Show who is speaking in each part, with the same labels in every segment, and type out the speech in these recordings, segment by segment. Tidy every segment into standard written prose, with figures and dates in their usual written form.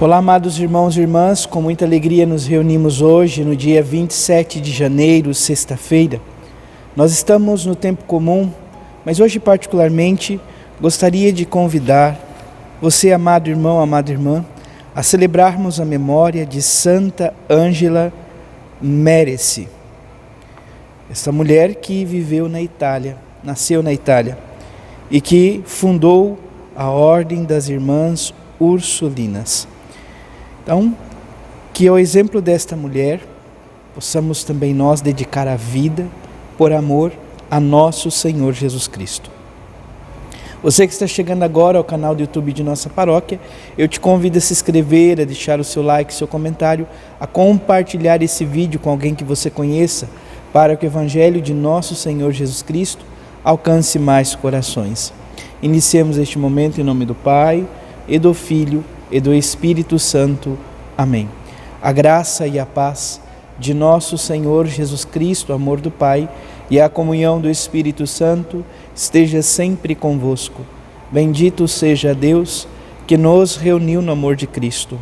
Speaker 1: Olá, amados irmãos e irmãs, com muita alegria nos reunimos hoje, no dia 27 de janeiro, sexta-feira. Nós estamos no tempo comum, mas hoje particularmente gostaria de convidar você, amado irmão, amada irmã, a celebrarmos a memória de Santa Ângela Merece. Essa mulher que viveu na Itália, nasceu na Itália e que fundou a Ordem das Irmãs Ursulinas. Então, que ao exemplo desta mulher, possamos também nós dedicar a vida por amor a nosso Senhor Jesus Cristo. Você que está chegando agora ao canal do YouTube de nossa paróquia, eu te convido a se inscrever, a deixar o seu like, seu comentário, a compartilhar esse vídeo com alguém que você conheça, para que o Evangelho de nosso Senhor Jesus Cristo alcance mais corações. Iniciemos este momento em nome do Pai, e do Filho, e do Espírito Santo. Amém. A graça e a paz de nosso Senhor Jesus Cristo, o amor do Pai e a comunhão do Espírito Santo esteja sempre convosco. Bendito seja Deus que nos reuniu no amor de Cristo.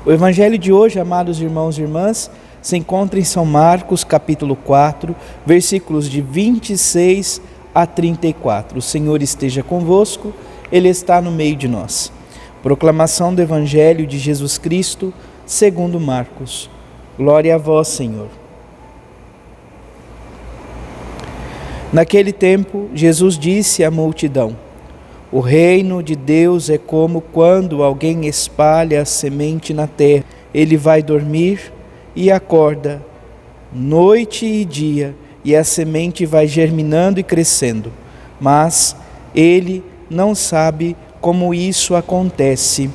Speaker 1: O Evangelho de hoje, amados irmãos e irmãs, se encontra em São Marcos, capítulo 4, versículos de 26 a 34. O Senhor esteja convosco, Ele está no meio de nós. Proclamação do Evangelho de Jesus Cristo, segundo Marcos. Glória a vós, Senhor. Naquele tempo, Jesus disse à multidão: o reino de Deus é como quando alguém espalha a semente na terra. Ele vai dormir e acorda, noite e dia, e a semente vai germinando e crescendo. Mas ele não sabe como isso acontece.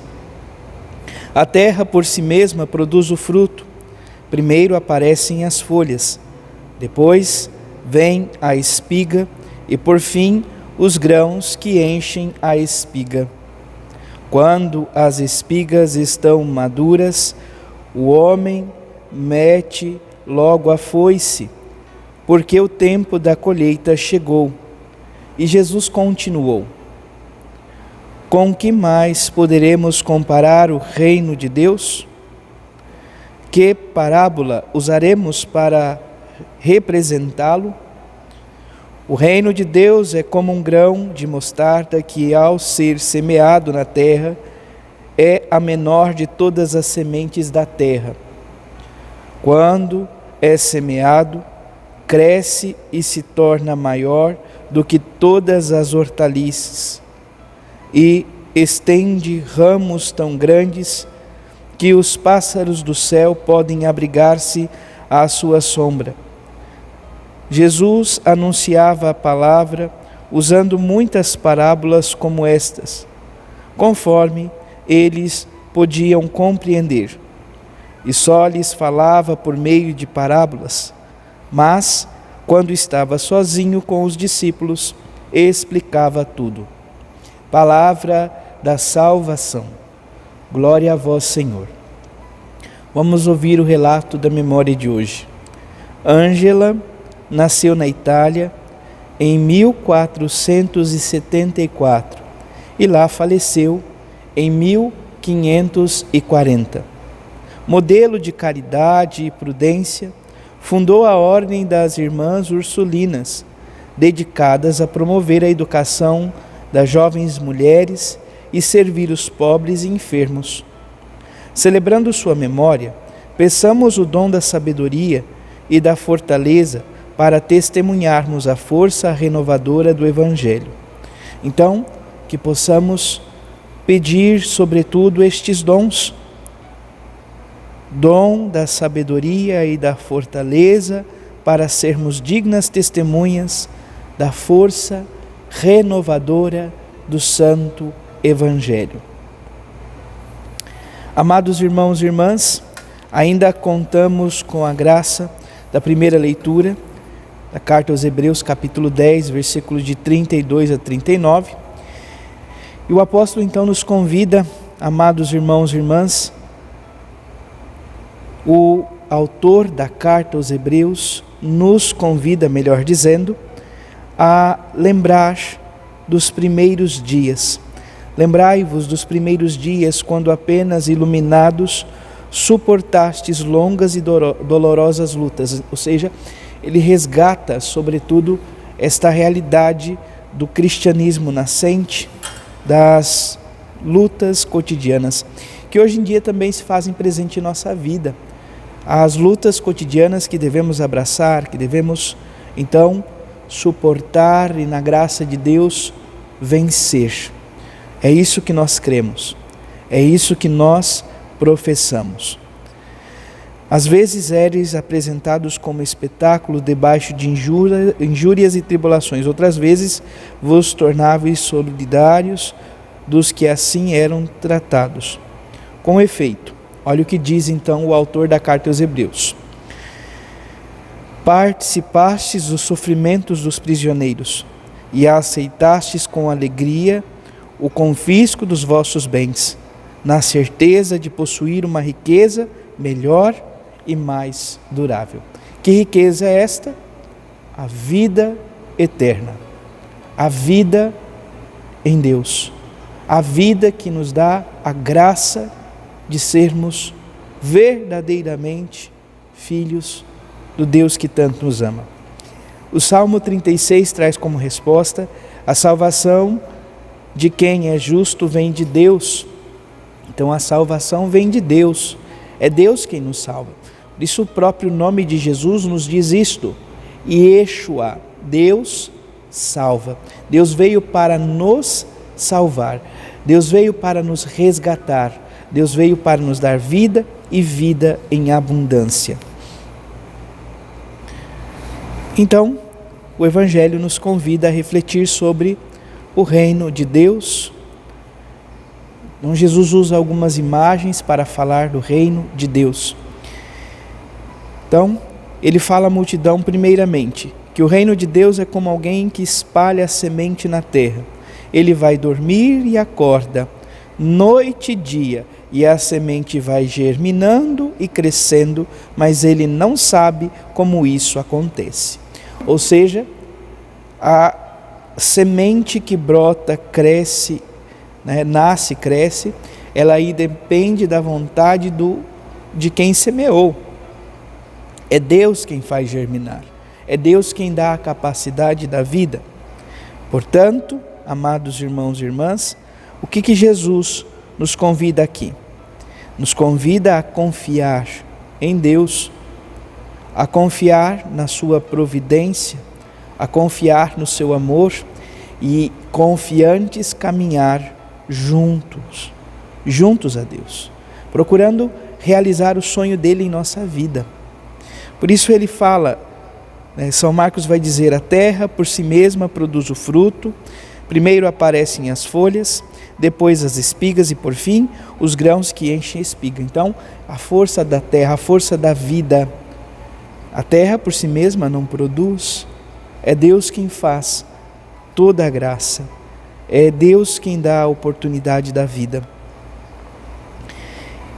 Speaker 1: A terra por si mesma produz o fruto. Primeiro aparecem as folhas, depois vem a espiga e por fim os grãos que enchem a espiga. Quando as espigas estão maduras, o homem mete logo a foice, porque o tempo da colheita chegou. E Jesus continuou: com que mais poderemos comparar o reino de Deus? Que parábola usaremos para representá-lo? O reino de Deus é como um grão de mostarda que, ao ser semeado na terra, é a menor de todas as sementes da terra. Quando é semeado, cresce e se torna maior do que todas as hortaliças, e estende ramos tão grandes que os pássaros do céu podem abrigar-se à sua sombra. Jesus anunciava a palavra usando muitas parábolas como estas, conforme eles podiam compreender, e só lhes falava por meio de parábolas, mas, quando estava sozinho com os discípulos, explicava tudo. Palavra da salvação. Glória a vós, Senhor. Vamos ouvir o relato da memória de hoje. Ângela nasceu na Itália em 1474 e lá faleceu em 1540. Modelo de caridade e prudência, fundou a Ordem das Irmãs Ursulinas, dedicadas a promover a educação das jovens mulheres e servir os pobres e enfermos. Celebrando sua memória, peçamos o dom da sabedoria e da fortaleza para testemunharmos a força renovadora do Evangelho. Então, que possamos pedir, sobretudo, estes dons: dom da sabedoria e da fortaleza para sermos dignas testemunhas da força renovadora do Santo Evangelho. Amados irmãos e irmãs, ainda contamos com a graça da primeira leitura da Carta aos Hebreus, capítulo 10, versículos de 32 a 39. E o apóstolo então nos convida, amados irmãos e irmãs, o autor da Carta aos Hebreus nos convida, melhor dizendo, a lembrar dos primeiros dias, Lembrai-vos dos primeiros dias, quando apenas iluminados suportastes longas e dolorosas lutas. Ou seja, ele resgata, sobretudo, esta realidade do cristianismo nascente, das lutas cotidianas, que hoje em dia também se fazem presente em nossa vida. As lutas cotidianas que devemos abraçar, que devemos, então, suportar e, na graça de Deus, vencer. É isso que nós cremos, é isso que nós professamos. Às vezes éreis apresentados como espetáculo debaixo de injúrias e tribulações, outras vezes vos tornáveis solidários dos que assim eram tratados. Com efeito, olha o que diz então o autor da carta aos Hebreus: participastes dos sofrimentos dos prisioneiros e aceitastes com alegria o confisco dos vossos bens, na certeza de possuir uma riqueza melhor e mais durável. Que riqueza é esta? A vida eterna, a vida em Deus, a vida que nos dá a graça de sermos verdadeiramente filhos do Deus que tanto nos ama. O Salmo 36 traz como resposta: a salvação de quem é justo vem de Deus. Então a salvação vem de Deus, é Deus quem nos salva. Por isso o próprio nome de Jesus nos diz isto: Yeshua, Deus salva. Deus veio para nos salvar, Deus veio para nos resgatar, Deus veio para nos dar vida e vida em abundância. Então, o Evangelho nos convida a refletir sobre o reino de Deus. Então, Jesus usa algumas imagens para falar do reino de Deus. Então, ele fala à multidão primeiramente que o reino de Deus é como alguém que espalha a semente na terra. Ele vai dormir e acorda, noite e dia, e a semente vai germinando e crescendo, mas ele não sabe como isso acontece. Ou seja, a semente que brota, cresce, nasce, cresce, ela aí depende da vontade de quem semeou. É Deus quem faz germinar, é Deus quem dá a capacidade da vida. Portanto, amados irmãos e irmãs, o que Jesus nos convida aqui? Nos convida a confiar em Deus, a confiar na sua providência, a confiar no seu amor e, confiantes, caminhar juntos a Deus, procurando realizar o sonho dele em nossa vida. Por isso ele fala, São Marcos vai dizer: a terra por si mesma produz o fruto, primeiro aparecem as folhas, depois as espigas e por fim os grãos que enchem a espiga. Então, a força da terra, a força da vida, a terra por si mesma não produz, é Deus quem faz toda a graça, é Deus quem dá a oportunidade da vida.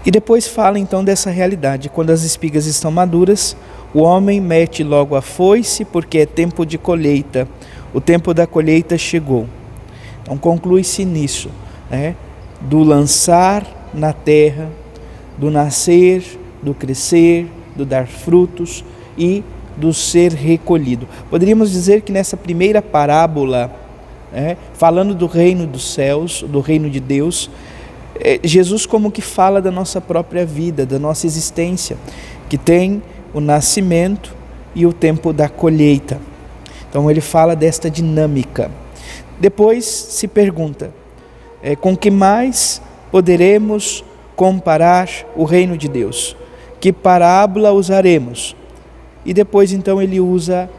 Speaker 1: E depois fala então dessa realidade: quando as espigas estão maduras, o homem mete logo a foice, porque é tempo de colheita, o tempo da colheita chegou. Então conclui-se nisso, do lançar na terra, do nascer, do crescer, do dar frutos e do ser recolhido. Poderíamos dizer que nessa primeira parábola, falando do reino dos céus, do reino de Deus, Jesus como que fala da nossa própria vida, da nossa existência, que tem o nascimento e o tempo da colheita. Então ele fala desta dinâmica. Depois se pergunta, com que mais poderemos comparar o reino de Deus? Que parábola usaremos? E depois então ele usa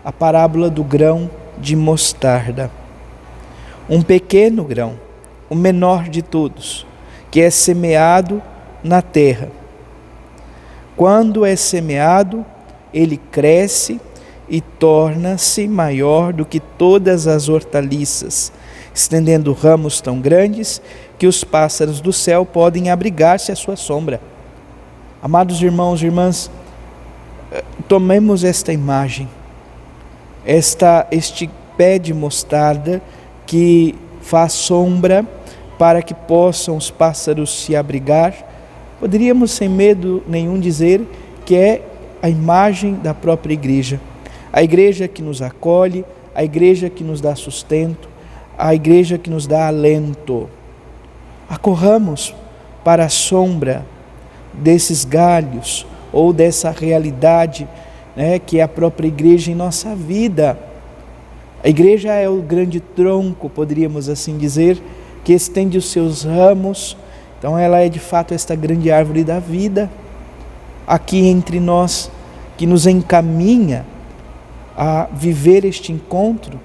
Speaker 1: a parábola do grão de mostarda. Um pequeno grão, o menor de todos, que é semeado na terra. Quando é semeado, ele cresce e torna-se maior do que todas as hortaliças, estendendo ramos tão grandes que os pássaros do céu podem abrigar-se à sua sombra. Amados irmãos e irmãs, tomemos esta imagem, este pé de mostarda que faz sombra para que possam os pássaros se abrigar. Poderíamos sem medo nenhum dizer que é a imagem da própria igreja. A igreja que nos acolhe, a igreja que nos dá sustento, a igreja que nos dá alento. Acorramos para a sombra desses galhos ou dessa realidade, que é a própria igreja em nossa vida. A igreja é o grande tronco, poderíamos assim dizer, que estende os seus ramos. Então ela é de fato esta grande árvore da vida, aqui entre nós, que nos encaminha a viver este encontro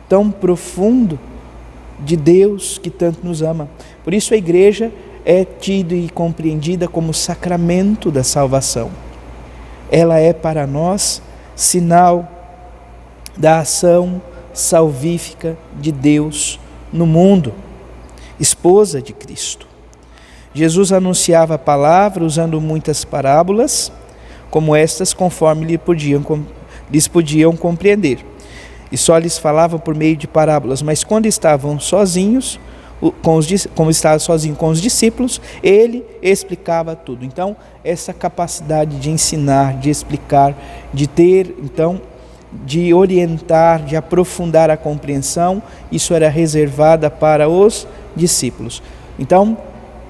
Speaker 1: tão profundo de Deus que tanto nos ama. Por isso a igreja é tida e compreendida como sacramento da salvação. Ela é para nós sinal da ação salvífica de Deus no mundo, esposa de Cristo. Jesus anunciava a palavra usando muitas parábolas, como estas, conforme lhes podiam compreender. E só lhes falava por meio de parábolas, mas quando estavam sozinhos, como estava sozinho com os discípulos, ele explicava tudo. Então, essa capacidade de ensinar, de explicar, de ter, então, de orientar, de aprofundar a compreensão, isso era reservada para os discípulos. Então,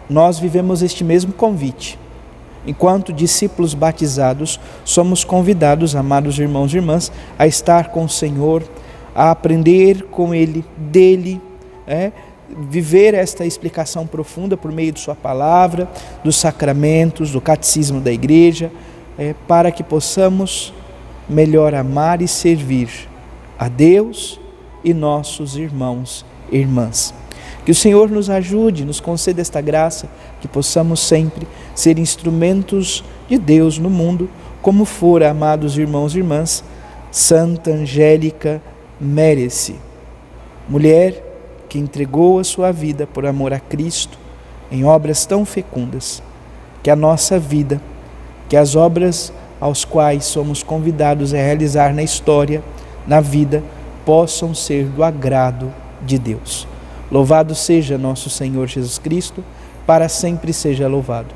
Speaker 1: nós vivemos este mesmo convite. Enquanto discípulos batizados, somos convidados, amados irmãos e irmãs, a estar com o Senhor, a aprender com Ele, dele, viver esta explicação profunda por meio de sua palavra, dos sacramentos, do catecismo da igreja, para que possamos melhor amar e servir a Deus e nossos irmãos e irmãs. Que o Senhor nos ajude, nos conceda esta graça, que possamos sempre ser instrumentos de Deus no mundo, como fora, amados irmãos e irmãs, Santa Angélica Mérese, mulher que entregou a sua vida por amor a Cristo em obras tão fecundas. Que a nossa vida, que as obras aos quais somos convidados a realizar na história, na vida, possam ser do agrado de Deus. Louvado seja nosso Senhor Jesus Cristo, para sempre seja louvado.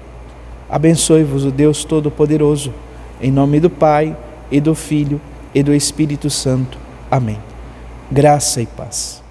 Speaker 1: Abençoe-vos o Deus Todo-Poderoso, em nome do Pai, e do Filho, e do Espírito Santo. Amém. Graça e paz.